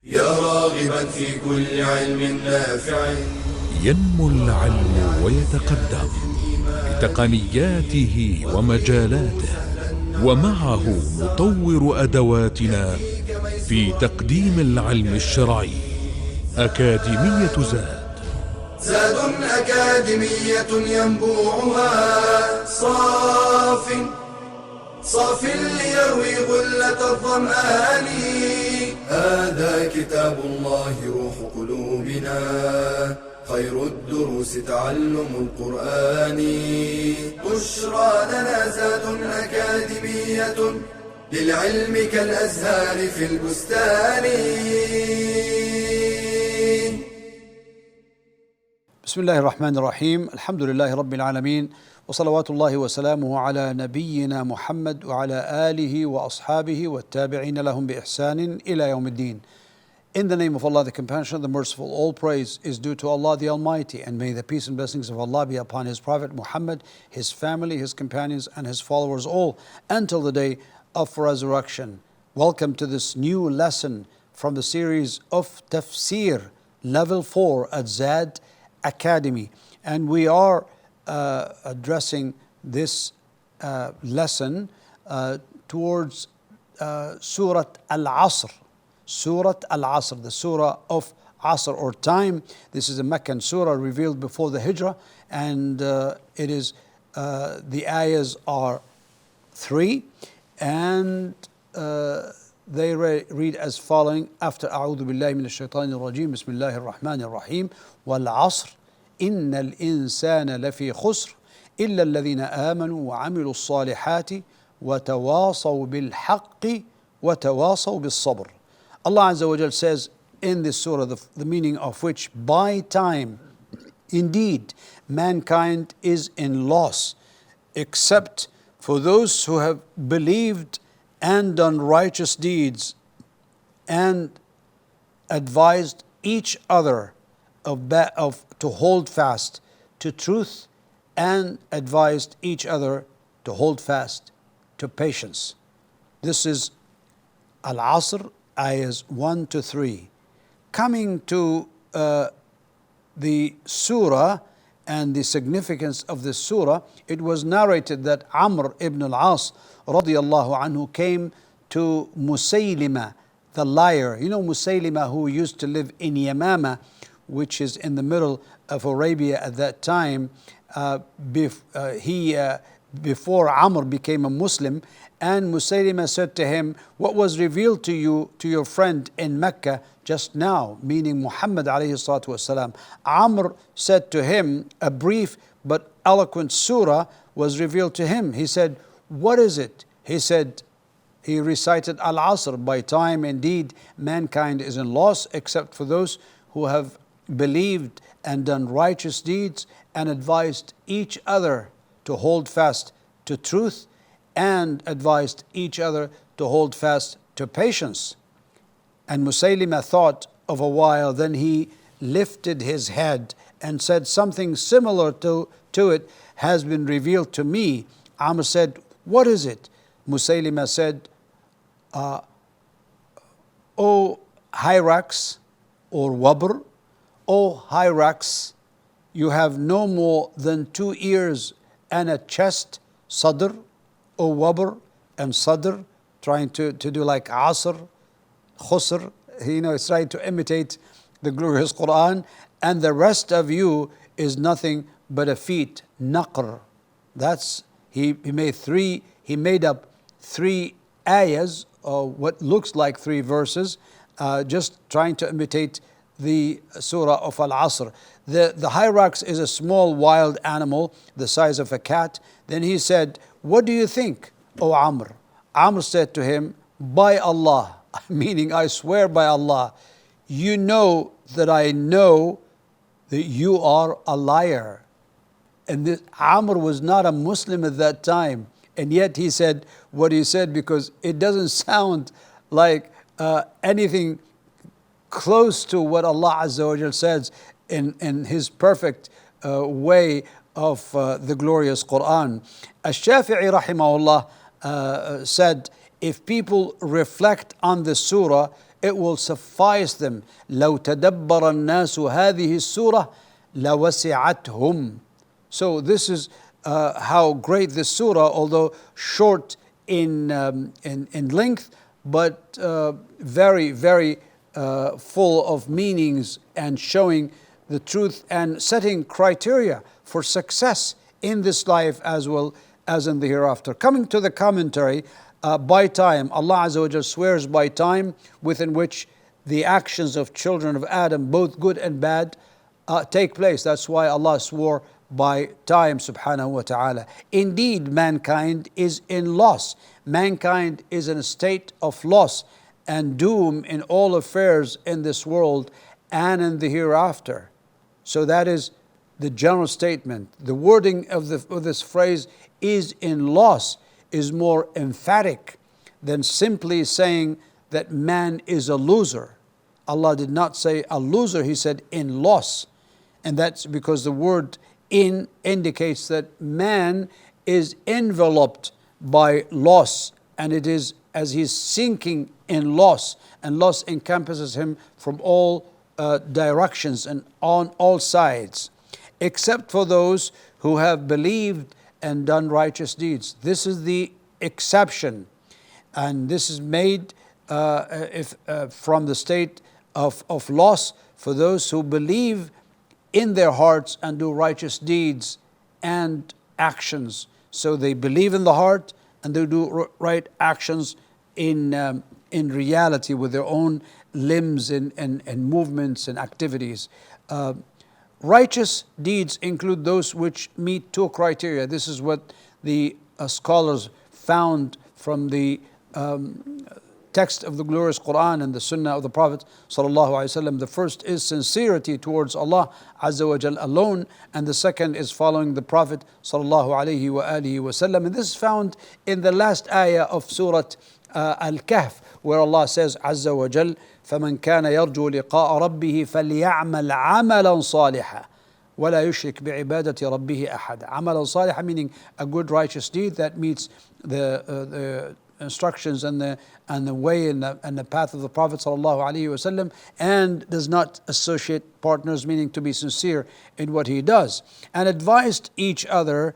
يا راغبا في كل علم نافع. ينمو العلم ويتقدم بتقنياته ومجالاته، ومعه نطور أدواتنا في تقديم العلم الشرعي. أكاديمية زاد أكاديمية ينبوعها صاف ليروي غلة الظمآن. هذا كتاب الله روح قلوبنا، خير الدروس تعلم القرآن. بشرى لنا زاد أكاديمية للعلم كالأزهار في البستان. بسم الله الرحمن الرحيم. الحمد لله رب العالمين، وصلوات الله وسلامه على نبينا محمد وعلى آله وأصحابه والتابعين لهم بإحسان إلى يوم الدين. In the name of Allah, the Compassionate, the Merciful, all praise is due to Allah the Almighty, and may the peace and blessings of Allah be upon His Prophet Muhammad, his family, his companions, and his followers all until the day of resurrection. Welcome to this new lesson from the series of Tafsir, Level 4 at Zad Academy. And we are addressing this lesson towards Surah Al-Asr. Surah Al-Asr, the Surah of Asr or time. This is a Meccan Surah revealed before the Hijrah, and it is the ayahs are 3, and they read as following after أعوذ بالله من الشيطان الرجيم بسم الله الرحمن الرحيم والعصر إن الإنسان لفي خسر إلا الذين آمنوا وعملوا الصالحات وتواصوا بالحق وتواصوا بالصبر. Allah Azza wa Jal says in this surah, the meaning of which, by time, indeed, mankind is in loss, except for those who have believed and done righteous deeds and advised each other to hold fast to truth and advised each other to hold fast to patience. This is Al-Asr, ayahs 1 to 3. Coming to the surah and the significance of this surah, it was narrated that Amr ibn al-As radiyallahu anhu came to Musaylima, the liar. You know Musaylima, who used to live in Yamama, which is in the middle of Arabia at that time. Before Amr became a Muslim, and Musaylima said to him, what was revealed to you, to your friend in Mecca just now, meaning Muhammad alayhi salatu wasalam. Amr said to him, a brief but eloquent surah was revealed to him. He said, what is it? He said, he recited Al-Asr, by time indeed mankind is in loss except for those who have believed and done righteous deeds and advised each other to hold fast to truth and advised each other to hold fast to patience. And Musaylima thought of a while, then he lifted his head and said, something similar to it has been revealed to me. Amr said, what is it? Musaylima said, O Hyrax or Wabr, O Hyrax, you have no more than 2 ears and a chest, Sadr, O Wabr and Sadr, trying to do like Asr, Khusr, it's trying to imitate the glorious Quran, and the rest of you is nothing but a feet, Naqr. That's, he made up 3 ayahs, or what looks like 3 verses, just trying to imitate the surah of Al-Asr. The hyrax is a small wild animal the size of a cat. Then he said, what do you think, O Amr? Amr said to him, by Allah, meaning I swear by Allah, you know that I know that you are a liar. And this Amr was not a Muslim at that time, and yet he said what he said because it doesn't sound like anything close to what Allah Azza wa Jal says in His perfect way of the glorious Quran. Ash-Shafi'i rahimahullah said, if people reflect on the surah, it will suffice them. لو تدبر الناس هذه السورة لوسعتهم. So this is how great this surah, although short in length, but very, very full of meanings and showing the truth and setting criteria for success in this life as well as in the hereafter. Coming to the commentary, by time, Allah Azza wa Jal swears by time within which the actions of children of Adam, both good and bad, take place. That's why Allah swore by time, subhanahu wa ta'ala. Indeed, mankind is in loss. Mankind is in a state of loss and doom in all affairs in this world and in the hereafter. So that is the general statement. The wording of this phrase, is in loss, is more emphatic than simply saying that man is a loser. Allah did not say a loser, He said in loss. And that's because the word in indicates that man is enveloped by loss, and it is as he's sinking in loss, and loss encompasses him from all directions and on all sides, except for those who have believed and done righteous deeds. This is the exception, and this is made from the state of loss for those who believe in their hearts and do righteous deeds and actions. So they believe in the heart and they do right actions in reality with their own limbs and movements and activities. Righteous deeds include those which meet two criteria. This is what the scholars found from the text of the glorious Quran and the Sunnah of the Prophet sallallahu alaihi wasallam. The first is sincerity towards Allah Azza wa Jal alone, and the second is following the Prophet sallallahu alaihi wasallam. And this is found in the last ayah of Surah Al-Kahf, where Allah says Azza wa Jal, فَمَنْ كَانَ يَرْجُو لِقَاءَ رَبِّهِ فَلْيَعْمَلْ عَمَلًا صَالِحًا وَلَا يُشْرِكْ بِعِبَادَةِ رَبِّهِ أَحَدًا. عَمَلًا صَالِحًا, meaning a good righteous deed that meets the instructions and the way and the path of the Prophet sallallahu alaihi wasallam, and does not associate partners, meaning to be sincere in what he does, and advised each other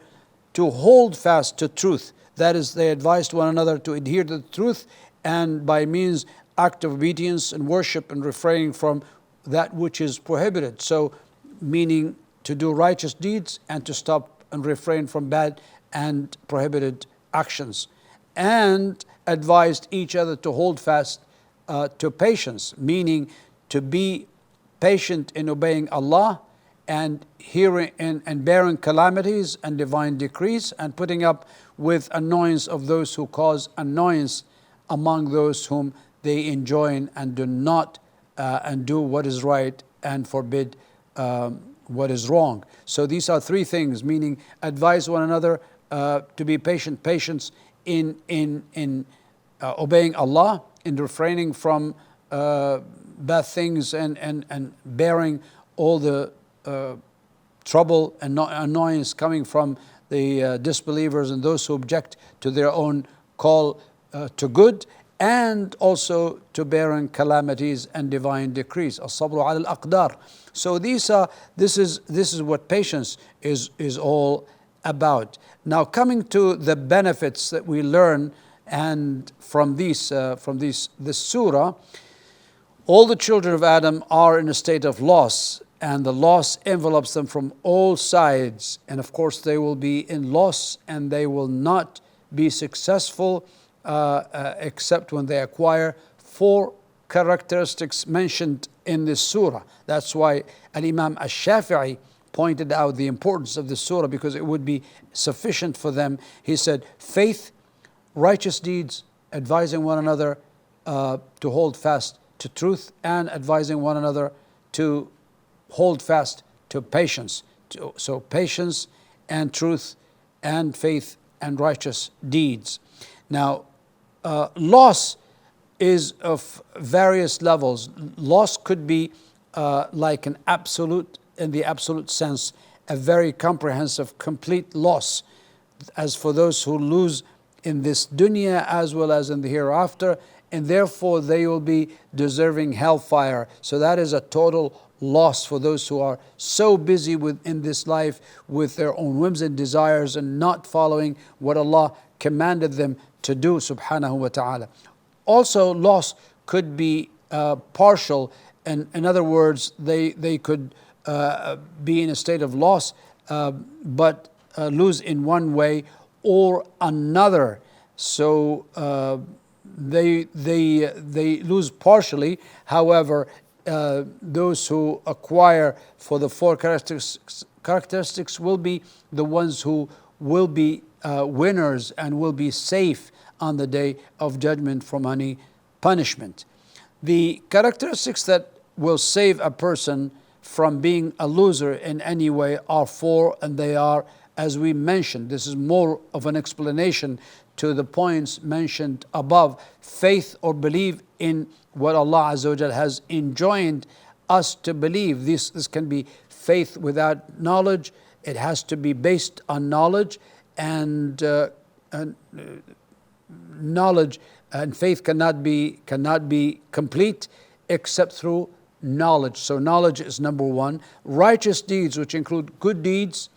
to hold fast to truth. That is, they advised one another to adhere to the truth, and by means act of obedience and worship and refraining from that which is prohibited. So, meaning to do righteous deeds and to stop and refrain from bad and prohibited actions. And advised each other to hold fast to patience, meaning to be patient in obeying Allah and hearing and bearing calamities and divine decrees, and putting up with annoyance of those who cause annoyance among those whom they enjoin, and do not and do what is right and forbid what is wrong. So these are three things, meaning advise one another to be patient, patience in obeying Allah, in refraining from bad things and bearing all the trouble and annoyance coming from the disbelievers and those who object to their own call to good, and also to bearing calamities and divine decrees. As-sabru ala al-aqdar. So this is what patience is all about. Now, coming to the benefits that we learn and from this surah, all the children of Adam are in a state of loss, and the loss envelops them from all sides, and of course they will be in loss and they will not be successful except when they acquire four characteristics mentioned in this surah. That's why Al-Imam Al-Shafi'i pointed out the importance of this surah, because it would be sufficient for them. He said, faith, righteous deeds, advising one another to hold fast to truth, and advising one another to hold fast to patience. So patience and truth and faith and righteous deeds. Now, loss is of various levels. Loss could be like an absolute, in the absolute sense, a very comprehensive, complete loss. As for those who lose in this dunya as well as in the hereafter, and therefore they will be deserving hellfire. So that is a total loss for those who are so busy in this life with their own whims and desires and not following what Allah commanded them to do, subhanahu wa ta'ala. Also, loss could be partial, and in other words, they could be in a state of loss, but lose in one way or another. So they lose partially. However, those who acquire for the four characteristics will be the ones who will be winners and will be safe on the day of judgment from any punishment. The characteristics that will save a person from being a loser in any way are four, and they are, as we mentioned, this is more of an explanation to the points mentioned above: faith or believe in what Allah Azza wa Jal has enjoined us to believe. This can be faith without knowledge. It has to be based on knowledge, and knowledge and faith cannot be complete except through knowledge. So knowledge is number one. Righteous deeds, which include good deeds,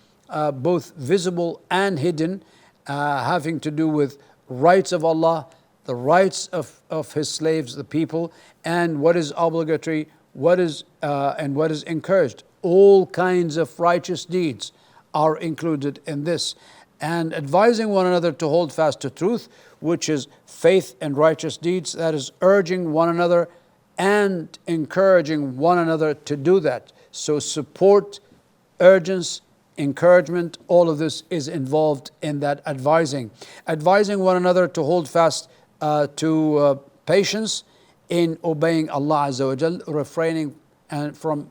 both visible and hidden, having to do with rights of Allah, the rights of His slaves, the people, and what is obligatory, and what is encouraged. All kinds of righteous deeds are included in this. And advising one another to hold fast to truth, which is faith and righteous deeds, that is urging one another and encouraging one another to do that. So support, urgence, encouragement, all of this is involved in that advising. Advising one another to hold fast to patience in obeying Allah Azza wa Jal, refraining from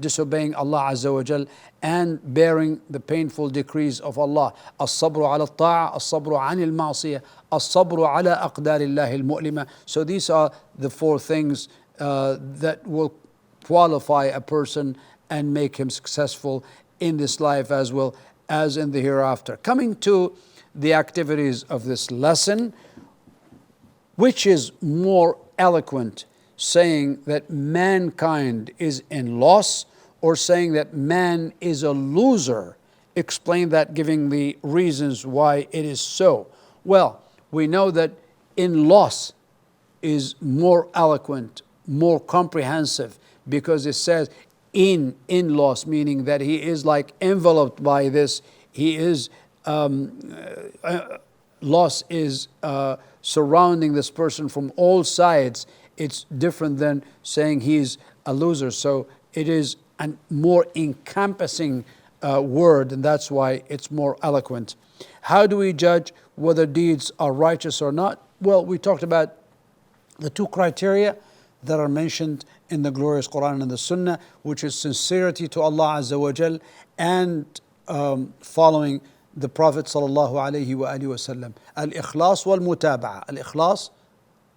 disobeying Allah Azza wa Jal, and bearing the painful decrees of Allah. As-sabru ala al-ta'a, as-sabru anil ma'siyah, as-sabru ala aqdarillahi al-mu'lima. So these are the four things that will qualify a person and make him successful in this life as well as in the hereafter. Coming to the activities of this lesson, which is more eloquent, saying that mankind is in loss or saying that man is a loser? Explain that, giving the reasons why it is so. Well, we know that in loss is more eloquent, more comprehensive, because it says in loss, meaning that he is like enveloped by this. He is loss is surrounding this person from all sides. It's different than saying he's a loser. So it is a more encompassing word, and that's why it's more eloquent. How do we judge whether deeds are righteous or not? Well, we talked about the two criteria that are mentioned in the glorious Quran and the Sunnah, which is sincerity to Allah Azza wa Jal and following the Prophet sallallahu alaihi wasallam. Al-ikhlas wal-mutaba'a. Al-ikhlas,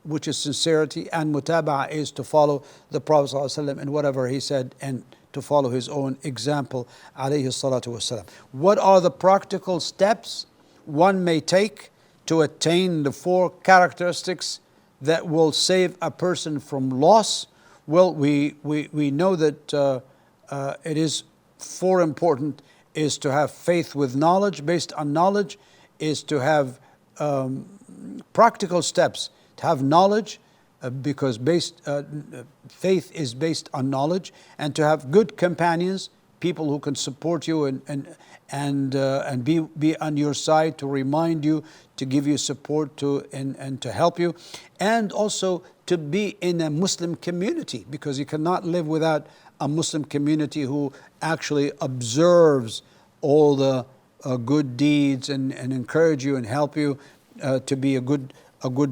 which is sincerity, and mutaba'a is to follow the Prophet sallallahu alaihi wasallam in whatever he said and to follow his own example alayhi salatu wasalam. What are the practical steps one may take to attain the four characteristics that will save a person from loss? Well, we know that it is four important: is to have faith with knowledge, based on knowledge, is to have practical steps, to have knowledge, because faith is based on knowledge, and to have good companions, people who can support you and be on your side, to remind you, to give you support, and to help you, and also to be in a Muslim community, because you cannot live without a Muslim community who actually observes all the good deeds and encourage you and help you to be a good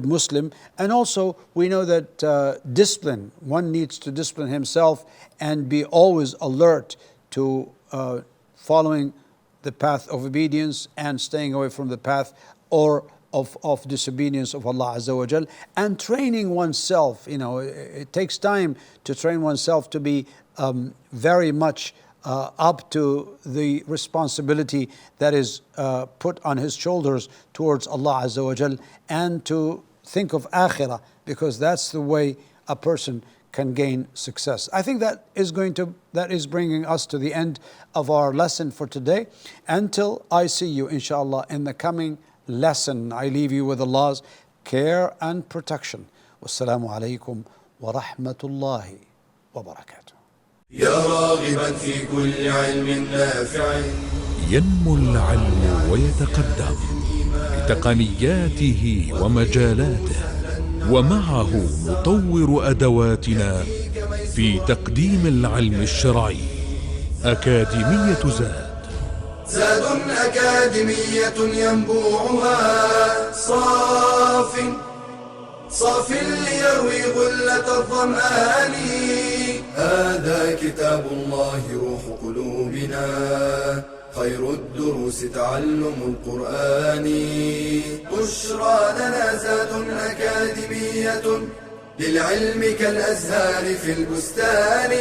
Muslim. And also we know that discipline, one needs to discipline himself and be always alert to following the path of obedience and staying away from the path or of disobedience of Allah Azza wa Jal, and training oneself. It takes time to train oneself to be very much up to the responsibility that is put on his shoulders towards Allah Azza wa Jal, and to think of akhirah, because that's the way a person can gain success. I think that is bringing us to the end of our lesson for today. Until I see you, inshallah, in the coming lesson, I leave you with Allah's care and protection. Wassalamu alaikum wa rahmatullahi wa barakatuh. يا راغبا في كل علم نافع ينمو العلم ويتقدم بتقنياته ومجالاته، ومعه نطور أدواتنا في تقديم العلم الشرعي. أكاديمية زاد أكاديمية ينبوعها صاف ليروي غلة الظمآن. هذا كتاب الله روح قلوبنا، خير الدروس تعلم القرآن. بشرى لنا زاد أكاديمية للعلم كالأزهار في البستان.